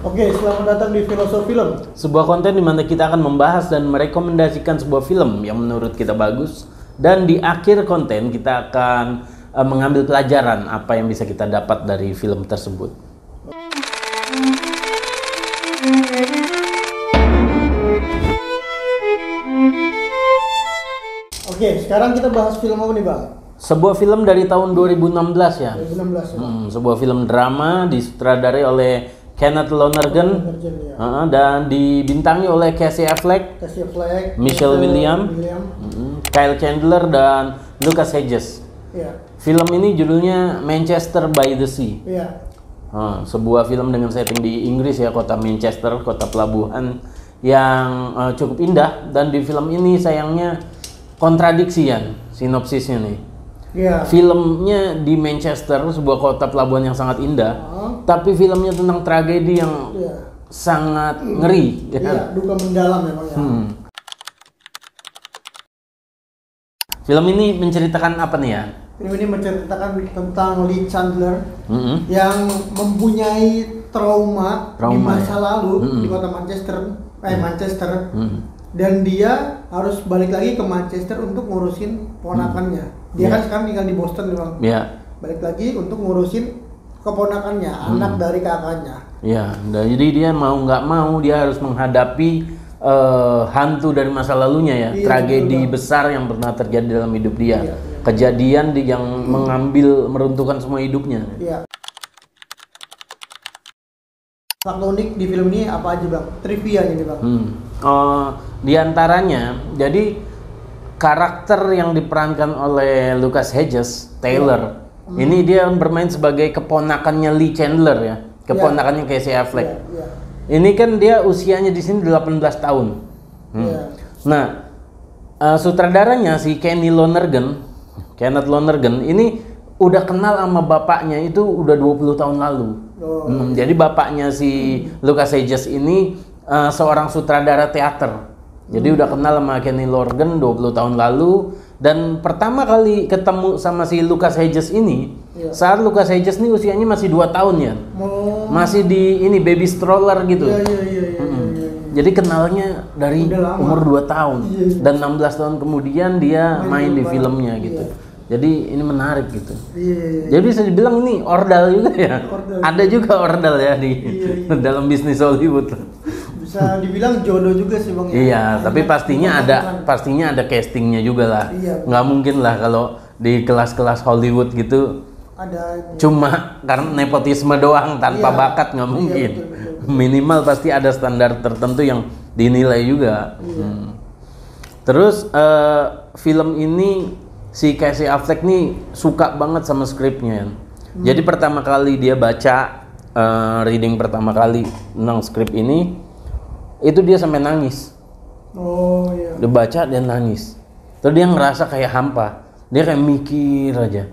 Oke, selamat datang di Filosofi Film. Sebuah konten di mana kita akan membahas dan merekomendasikan sebuah film yang menurut kita bagus. Dan di akhir konten kita akan mengambil pelajaran apa yang bisa kita dapat dari film tersebut. Oke, sekarang kita bahas film apa nih, Bang? Sebuah film dari tahun 2016 ya. 2016 ya. Sebuah film drama disutradarai oleh Kenneth Lonergan Ya. dan dibintangi oleh Casey Affleck, Michelle Williams, Kyle Chandler dan Lucas Hedges. Iya. Film ini judulnya Manchester by the Sea. Iya. Sebuah film dengan setting di Inggris ya, kota Manchester, kota pelabuhan yang cukup indah. Dan di film ini sayangnya kontradiksian sinopsisnya nih. Iya. Filmnya di Manchester, sebuah kota pelabuhan yang sangat indah, tapi filmnya tentang tragedi yang sangat ngeri. Iya, duka mendalam memang ya. Film ini menceritakan apa nih ya? Film ini menceritakan tentang Lee Chandler yang mempunyai trauma di masa lalu di kota Manchester. Dan dia harus balik lagi ke Manchester untuk ngurusin ponakannya. Dia kan sekarang tinggal di Boston, Bang. Iya. Balik lagi untuk ngurusin keponakannya, anak dari kakaknya. Iya, jadi dia mau nggak mau dia harus menghadapi hantu dari masa lalunya ya, Iya, tragedi betul, besar yang pernah terjadi dalam hidup dia, Iya. kejadian yang meruntuhkan semua hidupnya. Iya. Fakta unik di film ini apa aja, Bang? Trivia ini, Bang. Di antaranya, jadi karakter yang diperankan oleh Lucas Hedges, Taylor, ini dia bermain sebagai keponakannya Lee Chandler ya, keponakannya Casey Affleck. Iya. Ini kan dia usianya di sini 18 tahun. Iya. Nah, sutradaranya si Kenneth Lonergan ini udah kenal sama bapaknya itu udah 20 tahun lalu. Jadi bapaknya si Lucas Hedges ini seorang sutradara teater. Jadi udah kenal sama Kenneth Lonergan 20 tahun lalu, dan pertama kali ketemu sama si Lucas Hedges ini saat Lucas Hedges ini usianya masih 2 tahun ya. Masih di ini baby stroller gitu. Iya. Jadi kenalnya dari umur 2 tahun dan 16 tahun kemudian dia main di filmnya gitu. Jadi ini menarik gitu. Iya. Jadi bisa dibilang ini ordal juga ya. Ada juga ordal ya di dalam bisnis Hollywood. Bisa dibilang jodoh juga sih, Bang. Iya, tapi pastinya ada castingnya juga lah. Iya. Nggak mungkin lah kalau di kelas-kelas Hollywood gitu Ada cuma karena nepotisme doang tanpa bakat, nggak mungkin. Betul. Minimal pasti ada standar tertentu yang dinilai juga. Terus film ini si Casey Affleck nih suka banget sama skripnya. Jadi pertama kali dia baca reading pertama kali tentang skrip ini, itu dia sampai nangis. Oh iya. Dia baca dan nangis. Terus dia ngerasa kayak hampa. Dia kayak mikir aja,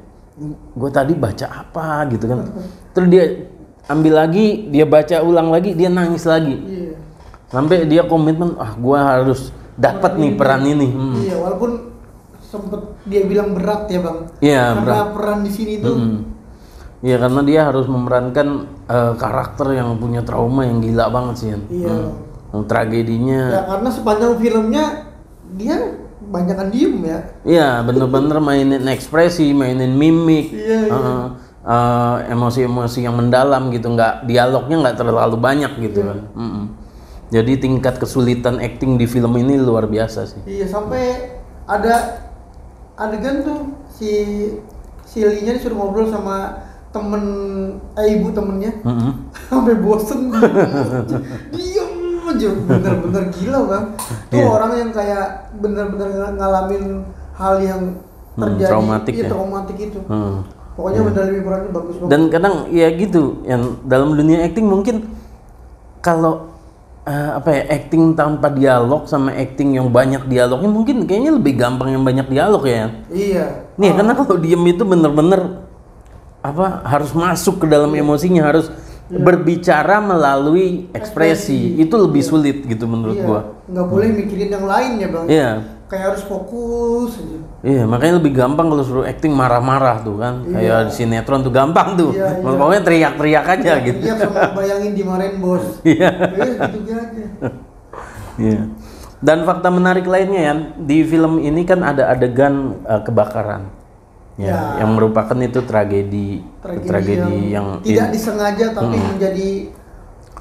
gue tadi baca apa gitu kan. Terus dia ambil lagi, dia baca ulang lagi, dia nangis lagi. Iya. Sampai dia komitmen, gue harus dapat nih peran ini. Iya, walaupun sempet dia bilang berat ya, Bang. Iya, karena berat. peran di sini tuh. Iya, karena dia harus memerankan karakter yang punya trauma yang gila banget sih. Iya. Tragedinya. Ya karena sepanjang filmnya dia banyakan diem ya. Iya, bener-bener mainin ekspresi, mainin mimik, Iya. emosi-emosi yang mendalam gitu, dialognya nggak terlalu banyak gitu kan. Jadi tingkat kesulitan acting di film ini luar biasa sih. Iya, sampai ada adegan tuh si Lee-nya disuruh ngobrol sama ibu temennya. Sampai bosen diem aja, bener-bener gila, Bang. Tuh orang yang kayak bener-bener ngalamin hal yang terjadi traumatik itu. Pokoknya mendalami perannya bagus banget. Dan kadang ya gitu, yang dalam dunia acting mungkin kalau acting tanpa dialog sama acting yang banyak dialognya mungkin kayaknya lebih gampang yang banyak dialog ya. Iya. Nih, karena kalau diem itu bener-bener harus masuk ke dalam emosinya, harus berbicara melalui ekspresi. Itu lebih sulit gitu menurut gua. Nggak boleh mikirin yang lain ya, Bang. Iya. kayak harus fokus aja. Iya, makanya lebih gampang kalau suruh acting marah-marah tuh kan. Kayak di sinetron tuh gampang tuh. Iya. Pokoknya teriak-teriak aja gitu. Iya, sama bayangin dimarahin bos. Iya. Gitu aja. Iya. Dan fakta menarik lainnya ya, di film ini kan ada adegan kebakaran. Ya, yang merupakan itu tragedi yang tidak disengaja tapi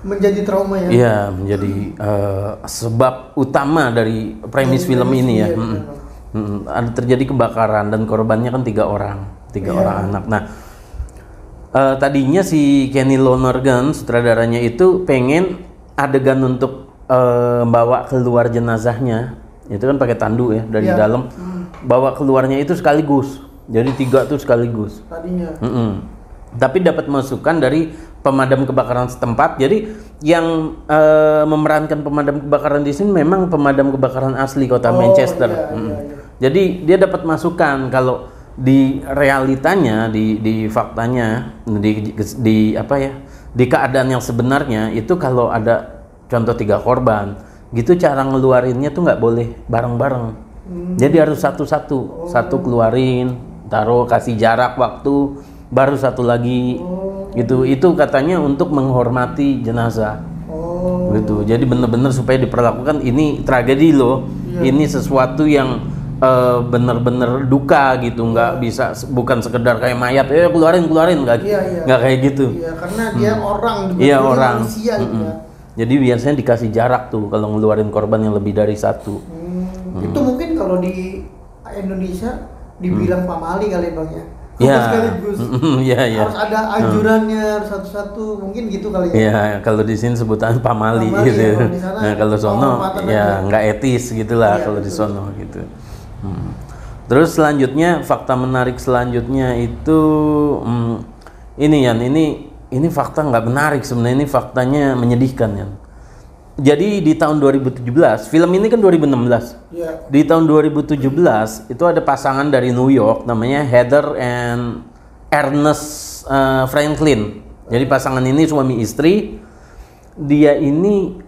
menjadi trauma ya. Iya, menjadi sebab utama dari premis film ini ya. Ada terjadi kebakaran dan korbannya kan 3 orang anak. Nah, tadinya si Kenny Lonergan sutradaranya itu pengen adegan untuk bawa keluar jenazahnya itu kan pakai tandu ya dari dalam, bawa keluarnya itu sekaligus. Jadi 3 tuh sekaligus tadinya. Tapi dapat masukan dari pemadam kebakaran setempat. Jadi yang memerankan pemadam kebakaran di sini memang pemadam kebakaran asli kota Manchester. Iya. Jadi dia dapat masukan kalau di realitanya, di faktanya, di apa ya, di keadaan yang sebenarnya itu kalau ada contoh 3 korban, gitu cara ngeluarinnya tuh nggak boleh bareng-bareng. Jadi harus satu-satu, satu keluarin, taruh, kasih jarak waktu, baru satu lagi. Gitu. Itu katanya untuk menghormati jenazah. Gitu. Jadi benar-benar supaya diperlakukan ini tragedi loh. Ini sesuatu yang benar-benar duka gitu, nggak bisa bukan sekedar kayak mayat, keluarin nggak kayak gitu. Iya, karena dia orang, dia manusia gitu ya. Jadi biasanya dikasih jarak tuh kalau ngeluarin korban yang lebih dari 1. Itu mungkin kalau di Indonesia dibilang pamali kali Bang ya. Iya. Sekaligus. Iya. Harus ada anjurannya, harus satu-satu, mungkin gitu kali ya. Iya, kalau di sini sebutan pamali gitu. Ya, nah, kalau sono ya nggak etis gitulah kalau di sono gitu. Terus selanjutnya fakta menarik selanjutnya itu ini fakta nggak menarik sebenarnya, ini faktanya menyedihkan ya. Jadi di tahun 2017, film ini kan 2016. Yeah. Di tahun 2017 itu ada pasangan dari New York namanya Heather and Ernest Franklin. Jadi pasangan ini suami istri. Dia ini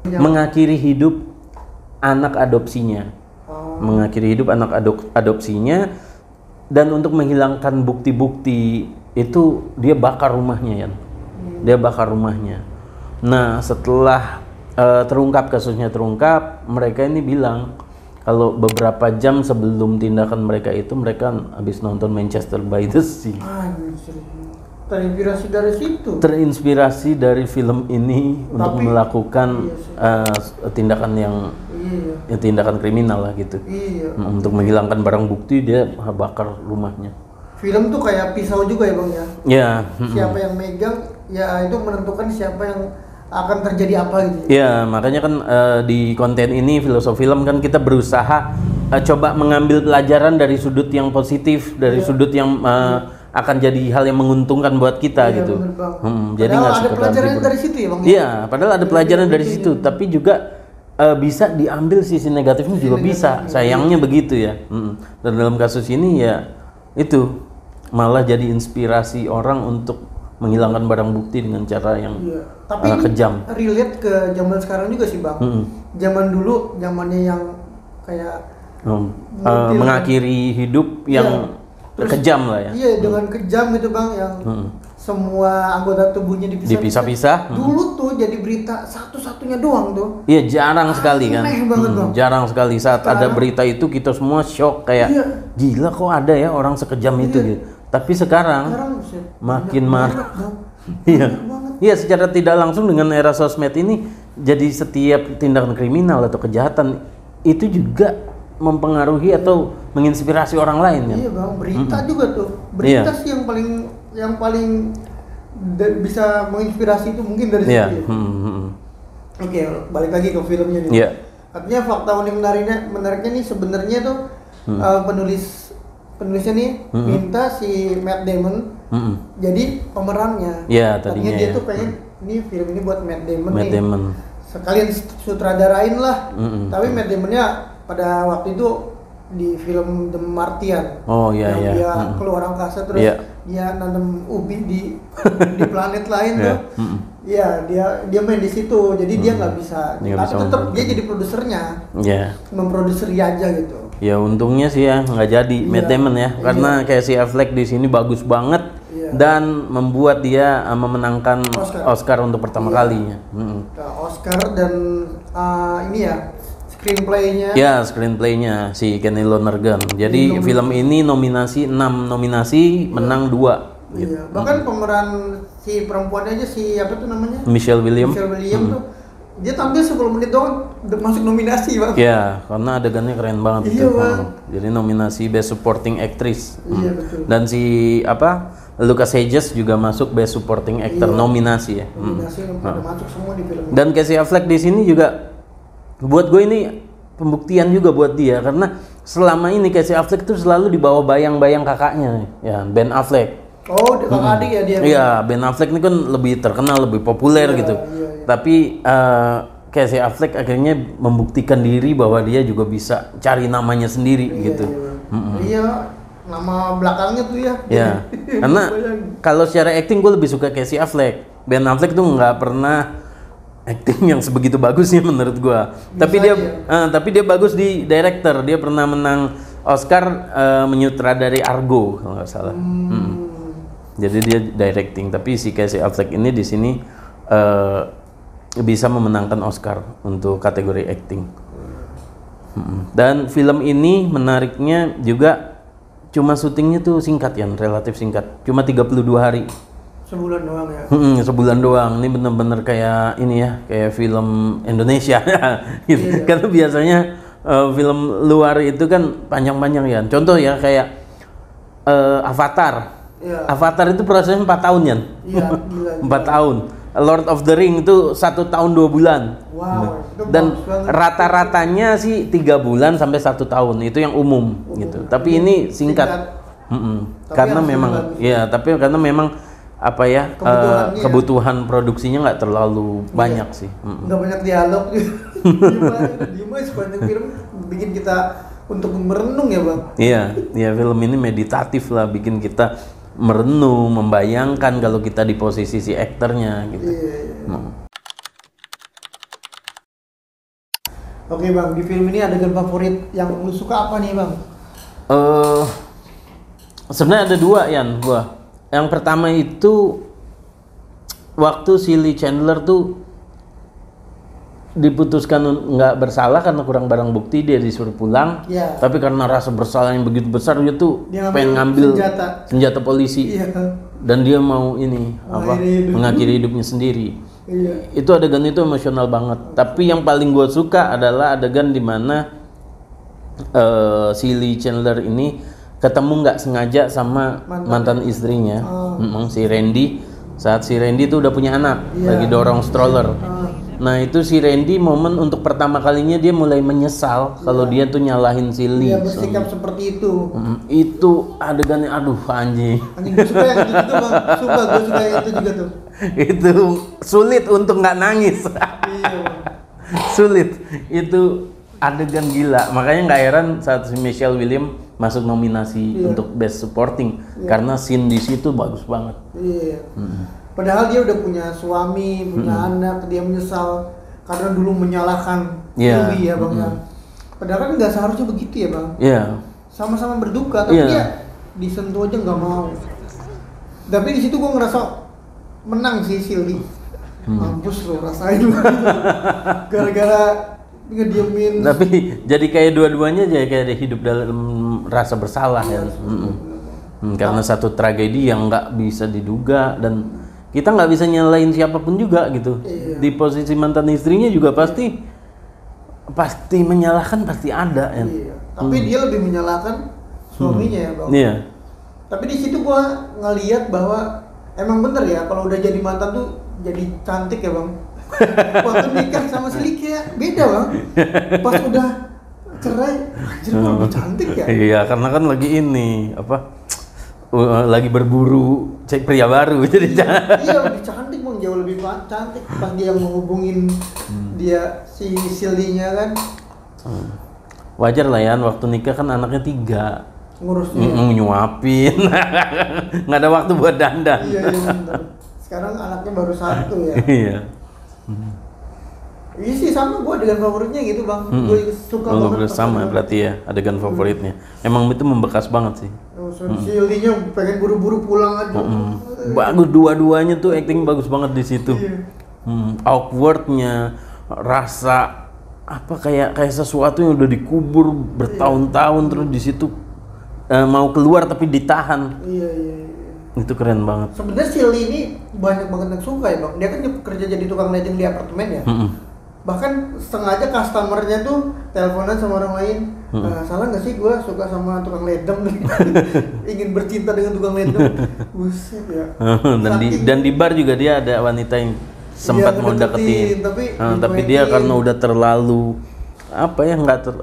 mengakhiri hidup anak adopsinya. Mengakhiri hidup anak adopsinya, dan untuk menghilangkan bukti-bukti itu dia bakar rumahnya ya. Dia bakar rumahnya. Nah, setelah terungkap, kasusnya terungkap, mereka ini bilang kalau beberapa jam sebelum tindakan mereka itu mereka habis nonton Manchester by the Sea. Terinspirasi dari situ. Terinspirasi dari film ini untuk melakukan tindakan yang tindakan kriminal lah gitu. Iya. Untuk menghilangkan barang bukti dia bakar rumahnya. Film tuh kayak pisau juga ya Bang ya. Iya. Siapa yang megang ya itu menentukan siapa yang akan terjadi apa gitu. Ya, makanya kan di konten ini filosofi film kan kita berusaha coba mengambil pelajaran dari sudut yang positif, dari sudut yang akan jadi hal yang menguntungkan buat kita gitu. Jadi nggak ada pelajaran dari situ ya Bang. Iya, padahal ada pelajaran dari situ, tapi juga bisa diambil sisi negatifnya juga bisa. Sayangnya begitu ya. Dan dalam kasus ini ya itu malah jadi inspirasi orang untuk menghilangkan barang bukti dengan cara yang kejam. Relate ke zaman sekarang juga sih Bang. Zaman dulu, zamannya yang kayak mengakhiri hidup yang kejam lah ya. Iya, dengan kejam gitu Bang, yang semua anggota tubuhnya dipisah-pisah. Dulu tuh jadi berita satu-satunya doang tuh. Iya, jarang sekali kan. Banget, Bang. Jarang sekali saat ada berita itu kita semua shock kayak gila kok ada ya orang sekejam itu gitu. Tapi sekarang makin marah. Iya, secara tidak langsung dengan era sosmed ini, jadi setiap tindakan kriminal atau kejahatan itu juga mempengaruhi atau menginspirasi orang lain kan. Iya Bang, berita juga tuh. Berita sih yang paling bisa menginspirasi itu mungkin dari situ. Ya. Oke, balik lagi ke filmnya nih. Artinya fakta menariknya nih sebenarnya tuh penulisnya nih minta si Matt Damon jadi pemerannya. Iya, tadinya dia tuh pengen ini film ini buat Matt Damon. Sekalian sutradarain lah. Tapi Matt Damonnya pada waktu itu di film The Martian. Oh iya. Dia keluar angkasa terus dia nanam ubi di planet lain tuh. Yeah. Iya, dia main di situ. Jadi dia nggak bisa. Dia nggak Tapi bisa tetap dia jadi produsernya. Iya. Memproduksi aja gitu. Ya untungnya sih ya nggak jadi Matt Damon ya, karena Casey Affleck di sini bagus banget dan membuat dia memenangkan Oscar untuk pertama kalinya. Oscar dan ini ya screenplay-nya. Ya, screenplay-nya si Kenny Lonergan. Jadi film ini nominasi 6 nominasi, menang 2. Gitu. Iya. Bahkan pemeran si perempuannya aja si apa tuh namanya? Michelle Williams tuh dia tampil 10 menit doang udah masuk nominasi, Bang. Ya, karena adegannya keren banget iya, itu. Bang. Jadi nominasi Best Supporting Actress. Iya, betul. Dan si Lucas Hedges juga masuk Best Supporting Actor nominasi ya. Nominasi udah masuk semua di film ini. Dan Casey Affleck di sini juga buat gue ini pembuktian juga buat dia, karena selama ini Casey Affleck tuh selalu dibawa bayang-bayang kakaknya ya, Ben Affleck. Oh, kakak adik ya dia. Iya, Ben Affleck ini kan lebih terkenal, lebih populer gitu. Iya. Tapi Casey Affleck akhirnya membuktikan diri bahwa dia juga bisa cari namanya sendiri gitu. Iya, nama belakangnya tuh ya. Iya. Karena kalau secara acting gue lebih suka Casey Affleck. Ben Affleck tuh nggak pernah acting yang sebegitu bagusnya menurut gue. Tapi dia bagus di director. Dia pernah menang Oscar menyutradari Argo kalau nggak salah. Jadi dia directing. Tapi si Casey Affleck ini di sini bisa memenangkan Oscar untuk kategori acting. Dan film ini menariknya juga cuma syutingnya tuh singkat ya, relatif singkat. Cuma 32 hari. Sebulan doang ya. Sebulan doang. Ini bener-bener kayak ini ya, kayak film Indonesia. Gitu. Karena biasanya film luar itu kan panjang-panjang ya. Contoh ya kayak Avatar. Avatar itu prosesnya 4 tahun ya. Iya, 4 tahun. Lord of the Ring itu 1 tahun 2 bulan. Wow. Dan rata-ratanya sih 3 bulan sampai 1 tahun, itu yang umum gitu. Tapi ini singkat. Karena memang karena memang apa ya, kebutuhan produksinya nggak terlalu banyak sih. Nggak banyak dialog. Gimana sepanjang film bikin kita untuk merenung ya, Bang. Iya, film ini meditatif lah, bikin kita merenung, membayangkan kalau kita di posisi si aktornya gitu. Oke, Bang, di film ini adegan favorit yang lu suka apa nih, Bang? Sebenarnya ada 2 Yan, gua. Yang pertama itu waktu si Lee Chandler tuh diputuskan nggak bersalah karena kurang barang bukti, dia disuruh pulang. Tapi karena rasa bersalah yang begitu besar, dia tuh pengen ngambil senjata polisi. Dan dia mau mengakhiri hidupnya sendiri. Itu adegan itu emosional banget. Tapi yang paling gue suka adalah adegan dimana si Lee Chandler ini ketemu nggak sengaja sama mantan istrinya, si Randy. Saat si Randy tuh udah punya anak, lagi dorong stroller. Nah itu si Randy momen untuk pertama kalinya dia mulai menyesal kalau dia tuh nyalahin si Lee. Dia bersikap seperti itu. Itu adegannya, aduh anjing. Gue suka yang itu juga, Bang. Gue suka yang itu juga tuh. Itu sulit untuk nggak nangis. Sulit. Itu adegan gila. Makanya nggak heran saat si Michelle Williams masuk nominasi untuk Best Supporting karena scene di situ bagus banget. Padahal dia udah punya suami, punya anak, dia menyesal karena dulu menyalahkan Louis ya, Bang. Padahal kan nggak seharusnya begitu ya, Bang. Sama-sama berduka, tapi dia disentuh aja nggak mau. Tapi di situ gua ngerasa menang sih si Lee. Mampus lo rasain gara-gara ngediemin. Tapi jadi kayak dua-duanya jadi kayak hidup dalam rasa bersalah ya. Karena satu tragedi yang nggak bisa diduga dan kita nggak bisa nyalain siapapun juga gitu. Di posisi mantan istrinya juga pasti menyalahkan, pasti ada ya. Tapi dia lebih menyalahkan suaminya ya, Bang. Tapi di situ gua ngelihat bahwa emang bener ya kalau udah jadi mantan tuh jadi cantik ya, Bang. Waktu nikah sama si Lee kayak beda, Bang. Pas udah cerai, anjir kok lebih cantik ya. Iya, karena kan lagi ini lagi berburu cek pria baru jadi iya lebih cantik, Bang, jauh lebih cantik pas dia menghubungin dia si Lee-nya kan. Wajar lah ya, waktu nikah kan anaknya 3. ngurusnya. Nyuapin. Nggak ada waktu buat dandan. Iya bener. Sekarang anaknya baru 1 ya. Iya. Iya sih sama gue adegan favoritnya gitu bang. Gue suka banget. Sama berarti ya adegan favoritnya. Emang itu membekas banget sih. Si Linya pengen buru-buru pulang aja. Bagus dua-duanya tuh acting bagus banget di situ. Iya. Awkwardnya, rasa apa kayak sesuatu yang udah dikubur bertahun-tahun terus di situ mau keluar tapi ditahan. Iya. Itu keren banget. Sebenarnya si Lee ini banyak banget yang suka ya bang. Dia kan kerja jadi tukang ledeng di apartemen ya. Bahkan sengaja customernya tuh teleponan sama orang lain. Salah nggak sih gue suka sama tukang ledeng? Ingin bercinta dengan tukang ledeng. Buset ya. Dan di bar juga dia ada wanita yang sempat mau deketin. Tapi dia karena udah terlalu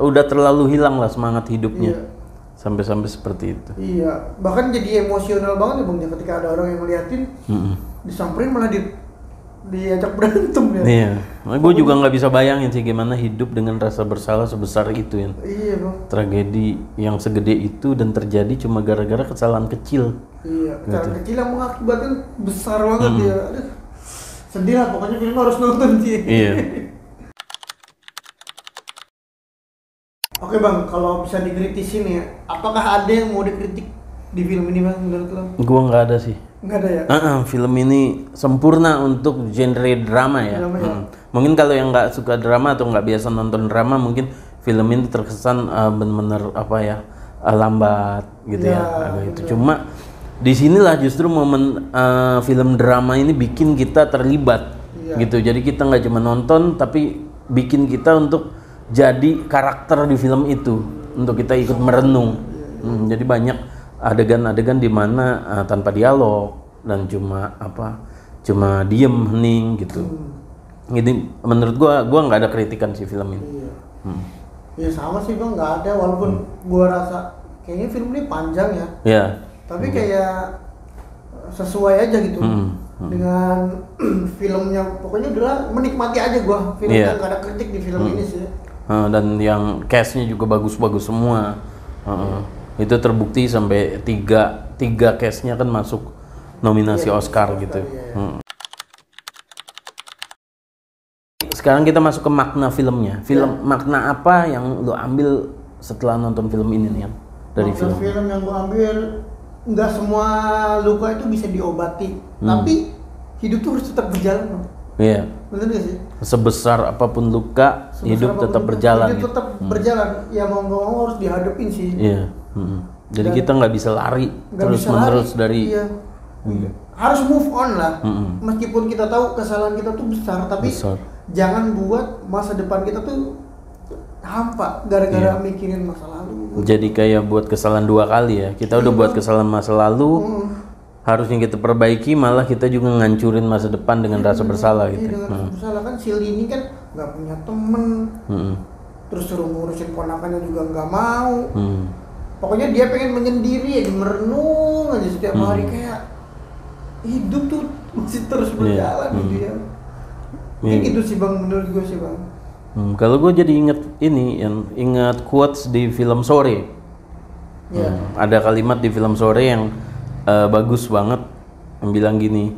udah terlalu hilang lah semangat hidupnya. Iya. Sampai seperti itu. Iya, bahkan jadi emosional banget ya bang ketika ada orang yang ngeliatin, disamperin malah diajak berantem ya. Iya, gue juga nggak bisa bayangin sih gimana hidup dengan rasa bersalah sebesar itu ya. Iya bang. Tragedi yang segede itu dan terjadi cuma gara-gara kesalahan kecil. Iya, kesalahan kecil yang mengakibatkan besar banget ya. Aduh, sedih lah pokoknya film harus nonton sih. Iya. Oke bang, kalau bisa dikritisin ya, apakah ada yang mau dikritik di film ini bang menurut lo? Gua nggak ada sih. Nggak ada ya? Film ini sempurna untuk genre drama ya. Mungkin kalau yang nggak suka drama atau nggak biasa nonton drama, mungkin film ini terkesan bener-bener lambat gitu ya. Agak itu. Cuma disinilah justru momen film drama ini bikin kita terlibat gitu. Jadi kita nggak cuma nonton, tapi bikin kita untuk jadi karakter di film itu, untuk kita ikut merenung. Jadi banyak adegan-adegan di mana tanpa dialog dan cuma diem hening gitu. Jadi menurut gua nggak ada kritikan sih film ini. Ya sama sih bang, nggak ada, walaupun gua rasa kayaknya film ini panjang ya. Iya. Tapi kayak sesuai aja gitu dengan filmnya. Pokoknya udah menikmati aja gua filmnya, nggak ada kritik di film ini sih. Dan yang cast-nya juga bagus-bagus semua. Itu terbukti sampai tiga cast-nya kan masuk nominasi Oscar gitu. Sekarang kita masuk ke makna filmnya. Makna apa yang lo ambil setelah nonton film ini nih dari film? Film yang gua ambil, nggak semua luka itu bisa diobati, tapi hidup tuh harus tetap berjalan. Iya. Bener gak sih? Sebesar apapun luka, hidup tetap berjalan. Hidup tetap berjalan. Ya mau nggak mau harus dihadapin sih. Iya. Jadi kita nggak bisa lari terus-menerus dari. Iya. Harus move on lah. Meskipun kita tahu kesalahan kita tuh besar, tapi jangan buat masa depan kita tuh hampa gara-gara mikirin masa lalu. Jadi kayak buat kesalahan 2 kali ya. Kita udah buat kesalahan masa lalu. Harusnya kita perbaiki, malah kita juga ngancurin masa depan dengan rasa bersalah gitu. Dengan rasa bersalah kan si Lee ini kan nggak punya temen, terus suruh ngurusin ponakannya juga nggak mau. Pokoknya dia pengen menyendiri aja, merenung aja setiap hari, kayak hidup tuh masih terus berjalan gitu ya. Mungkin gitu sih bang, menurut gue sih bang. Kalau gue jadi ingat quotes di film Sore. Ada kalimat di film Sore yang bagus banget, yang bilang gini,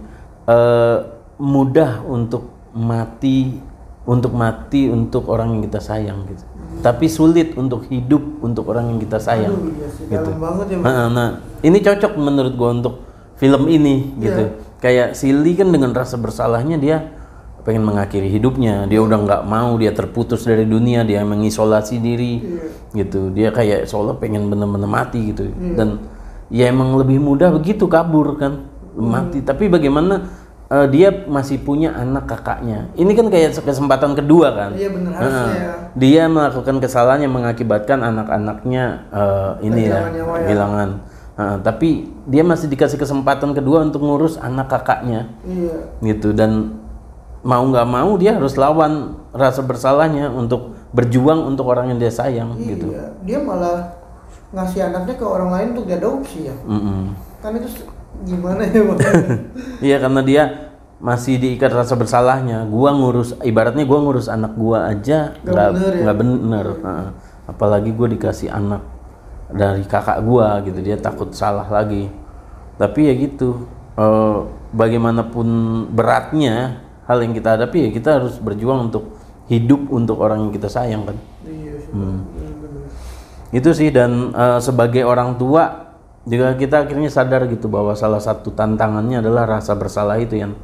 mudah untuk mati untuk orang yang kita sayang gitu, tapi sulit untuk hidup untuk orang yang kita sayang. Gitu. Nah, ini cocok menurut gua untuk film ini gitu. Kayak Silly kan dengan rasa bersalahnya dia pengen mengakhiri hidupnya, dia udah nggak mau, dia terputus dari dunia, dia mengisolasi diri gitu, dia kayak seolah pengen bener-bener mati gitu. Dan ya emang lebih mudah begitu kabur kan, mati. Tapi bagaimana dia masih punya anak kakaknya. Ini kan kayak kesempatan kedua kan. Iya benar, harusnya. Dia melakukan kesalahan yang mengakibatkan anak-anaknya kehilangan. Tapi dia masih dikasih kesempatan kedua untuk ngurus anak kakaknya. Gitu, dan mau nggak mau dia harus lawan rasa bersalahnya untuk berjuang untuk orang yang dia sayang gitu. Dia malah ngasih anaknya ke orang lain untuk diadopsi ya. Kan itu gimana ya bang? Iya, karena dia masih diikat rasa bersalahnya. Ibaratnya gua ngurus anak gua aja nggak bener. Apalagi gua dikasih anak dari kakak gua gitu, dia takut salah lagi. Tapi ya gitu, bagaimanapun beratnya hal yang kita hadapi, ya kita harus berjuang untuk hidup untuk orang yang kita sayang kan. Iya sih. Itu sih, dan sebagai orang tua juga kita akhirnya sadar gitu bahwa salah satu tantangannya adalah rasa bersalah itu yang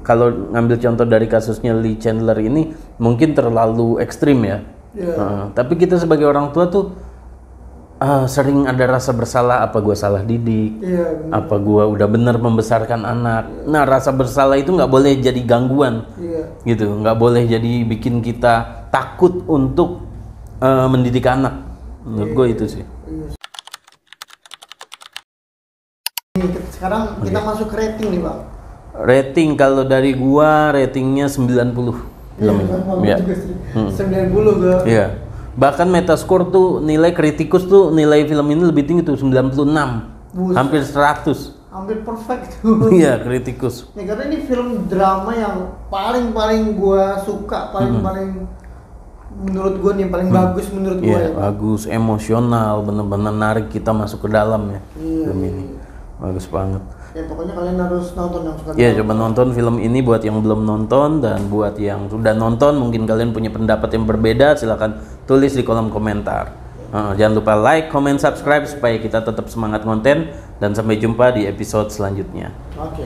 kalau ngambil contoh dari kasusnya Lee Chandler ini mungkin terlalu ekstrim ya. Tapi kita sebagai orang tua tuh sering ada rasa bersalah, apa gua salah didik, apa gua udah benar membesarkan anak. Nah, rasa bersalah itu nggak boleh jadi gangguan, gitu, nggak boleh jadi bikin kita takut untuk mendidik anak. Menurut gue itu sih. Sekarang kita masuk ke rating nih Bang. Rating kalau dari gua ratingnya 90 film ini. Iya. 90 gua. Iya. Bahkan Metascore tuh nilai kritikus tuh nilai film ini lebih tinggi tuh 96. Hampir 100. Hampir perfect tuh. Iya, kritikus. Ya, karena ini film drama yang paling gua suka, paling menurut gue nih paling bagus menurut gue ya. Bagus, emosional, bener-bener narik kita masuk ke dalam ya. Film ini bagus banget. Ya pokoknya kalian harus nonton yang suka. Iya, coba nonton film ini buat yang belum nonton, dan buat yang sudah nonton mungkin kalian punya pendapat yang berbeda, silakan tulis di kolom komentar. Jangan lupa like, comment, subscribe supaya kita tetap semangat konten, dan sampai jumpa di episode selanjutnya. Oke.